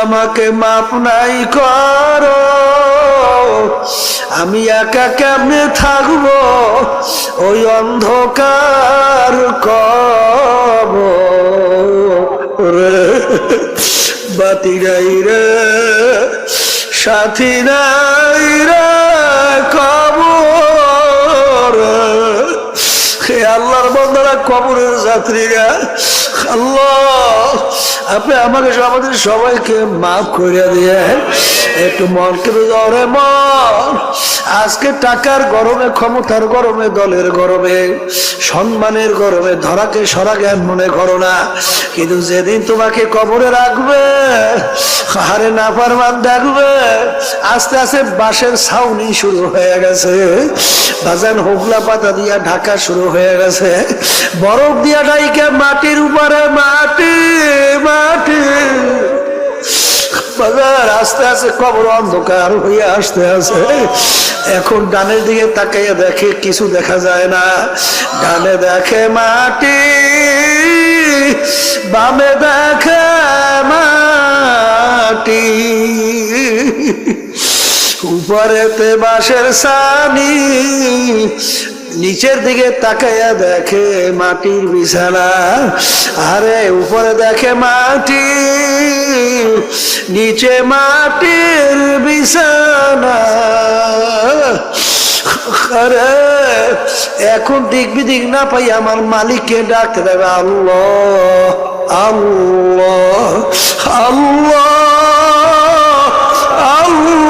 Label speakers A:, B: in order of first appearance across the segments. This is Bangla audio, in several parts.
A: আমাকে মাপ নাই করো, আমি একা কেমনে থাকবো ওই অন্ধকার কবরে। বাতি নাই রে, সাথী নাই রে কবর। হে আল্লাহর বান্দারা, কবরের যাত্রীরা, আল্লাহ আপনি আমাকে আমাদের সবাইকে মাফ করে দিয়ে একটু মনকে রে মন। আজকে টাকার গরমে, ক্ষমতার গরমে, দলের গরমে, সম্মানের গরমে ধরাকে সরা জ্ঞান মনে করো না, কিন্তু যেদিন তোমাকে কবরে রাখবে, হারে নাফরমান দেখবে আস্তে আস্তে বাঁশের ছাউনি শুরু হয়ে গেছে, বাজান হোগলা পাতা দিয়া ঢাকা শুরু হয়ে গেছে, বরফ দিয়া ডাইকে মাটির উপরে মাটি মাটি, বাজার আস্তে আস্তে কবর অন্ধকার হয়ে আসতে আছে। এখন ডানের দিকে তাকাইয়া দেখে কিছু দেখা যায় না, ডানে দেখে মাটি, বামে দেখে মাটি, উপরেতে বাঁশের ছানি, নিচের দিকে তাকাইয়া দেখে মাটির বিছানা। আরে উপরে দেখে মাটি, নিচে মাটির বিছানা। আরে এখন দিক বিদিক না পাই আমার মালিককে ডাকতে দেবে, আল্লাহ আল্লাহ আল্লাহ আল্লাহ।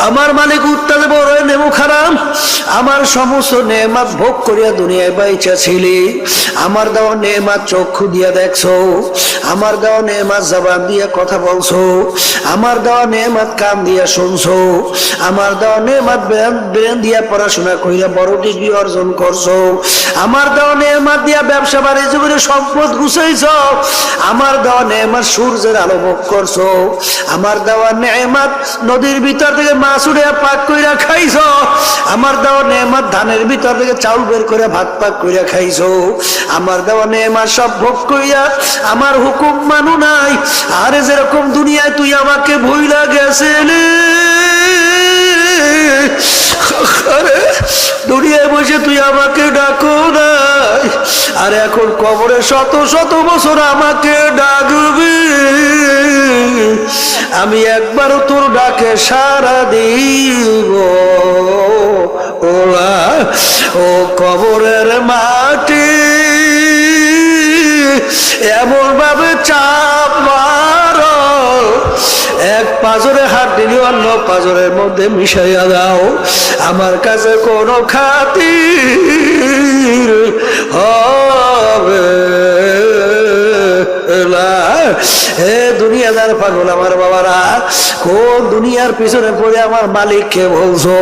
A: আমার মালিক উত্তর বড় নেমু খারাপ, আমার সমস্ত নেমাত ভোগ করিয়া দুনিয়ায় বাইচা ছিলি, আমার দেওয়া নেমাত চক্ষু দিয়া দেখছো, আমার দেওয়া নেমাত জবান দিয়া কথা বলছো, আমার দেওয়া নেমাত কান দিয়া শুনছো, আমার দেওয়া নেমাত ব্রেন দিয়া পড়াশোনা কইরা বড় ডিগ্রি অর্জন করছো, আমার দেওয়া নেমাত দিয়া ব্যবসা বাণিজ্য করে সম্পদ গুছাইছ, আমার দেওয়া নেমাত সূর্যের আলো ভোগ করছো, আমার দেওয়া নেমাত নদীর ভিতর থেকে মাছ উড়ে পাক কইরা খাইছো, আমার দেওয়া নেমাত ধানের ভিতর থেকে চাউল বের করে ভাত পাক কইরা খাইছো, আমার দেওয়া নেমাত সব ভোগ কইরা আমার হুকুম মানু নাই। আরে যেরকম দুনিয়ায় তুই আমাকে ভুইলা গেছিলি, আরে দুনিয়ায় বসে তুই আমাকে ডাকো নাই, আর এখন কবরে শত শত বছর আমাকে ডাকবি, আমি একবারও তোর ডাকে সাড়া দিব। ওলা ও কবরের মাটি এমন ভাবে চাপ মারো, এক পাজরে হাত দিলি অন্য পাজরের মধ্যে মিশাইয়া দাও, আমার কাছে কোনো খাতির হবে না। হে দুনিয়াদার পাগল আমার বাবারা, কোন দুনিয়ার পিছনে পড়ে আমার মালিককে বলছো?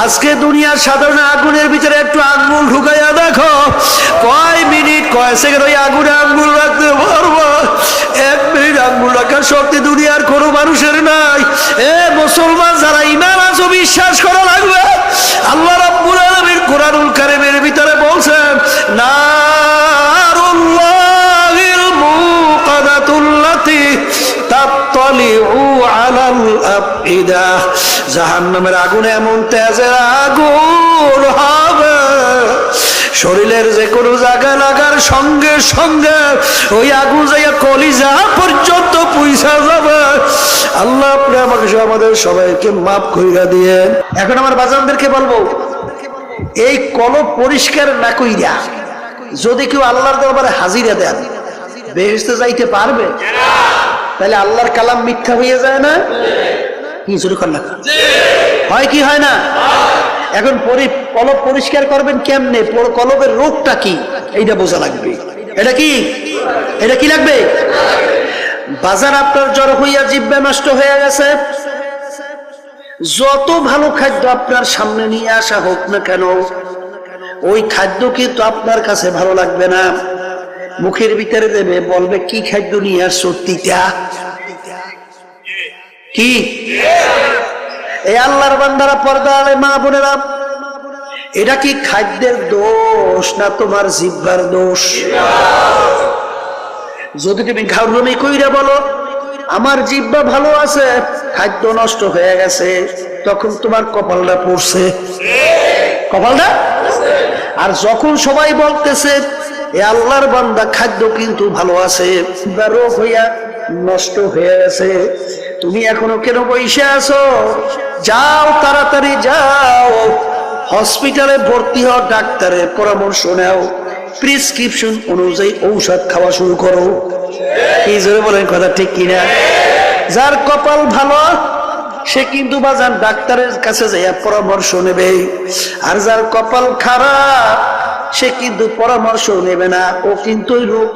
A: আজকে দুনিয়ার সাধারণ আগুনের ভিতরে একটু আঙ্গুল ঢুকাইয়া দেখো, কয় মিনিট কয় সেকেন্ড ওই আগুনে আঙ্গুল রাখতে পারবো? 1 মিনিট আঙ্গুল রাখার শক্তি দুনিয়ার কোনো মানুষের নাই। এ মুসলমান যারা ঈমান আছো, বিশ্বাস করা লাগবে। আল্লাহ রাব্বুল আলামিন কুরআনুল কারীমের ভিতরে বলছেন, নারুল্লাহিল মুকাদাতুল্লাতী তাত্তালিউ আলাল আফইদা, জাহান্নামের আগুন এমন তেজের আগুন হবে, শরীরের যে কোনো জায়গায় লাগার সঙ্গে সঙ্গে ওই আগুন যাইয়া কলিজা পর্যন্ত পৌঁছা যাবে। আল্লাহ আপনি আমাকে আমাদের সবাইকে মাফ কইরা দিয়ে। এখন আমার বাজানদেরকে বলবো, এই কলব পরিষ্কার না কইরা যদি কেউ আল্লাহর দরবারে হাজিরা দেন, বেহেশতে যাইতে পারবে? তাহলে আল্লাহর কালাম মিথ্যা হয়ে যায় না? কি শুরু করলাম, হয় কি হয় না? এখন কলব পরিষ্কার করবেন কেমনে? কলবের রোগটা কি এইটা বোঝা লাগবে। এটা কি লাগবে? বাজার আপনার জ্বর হইয়া জিহ্বা নষ্ট হয়ে গেছে, যত ভালো খাদ্য আপনার সামনে নিয়ে আসা হোক না কেন, ওই খাদ্য কিন্তু আপনার কাছে ভালো লাগবে না। মুখের ভিতরে দেবে, বলবে কি খাদ্য নিয়ে আসছো? তিতা। কি এই আল্লাহর বান্দারা, পর্দা আলে মা বোনেরা, এটা কি খাদ্যের দোষ না তোমার জিহ্বার দোষ? যদি তুমি ঘাউরমি কইরা বলো আমার জিহ্বা ভালো আছে, খাদ্য নষ্ট হয়ে গেছে, তখন তোমার কপালটা পড়ছে, কপালটা। আর যখন সবাই বলতেছে এ আল্লাহর বান্দা খাদ্য কিন্তু ভালো আছে, রোগ হইয়া নষ্ট হয়ে গেছে, তুমি এখনো কেন বসে আছো? যাও, তাড়াতাড়ি যাও, হসপিটালে ভর্তি হও, ডাক্তারের পরামর্শ নাও, প্রেসক্রিপশন অনুযায়ী ঔষধ খাওয়া শুরু করো। এই জোরে বলেন কথা ঠিক কিনা? যার কপাল ভালো সে কিন্তু বাজান ডাক্তারের কাছে যাইয়া পরামর্শ নেবে, আর যার কপাল খারাপ সে কিন্তু পরামর্শ নেবে না, ও কিন্তু রোগ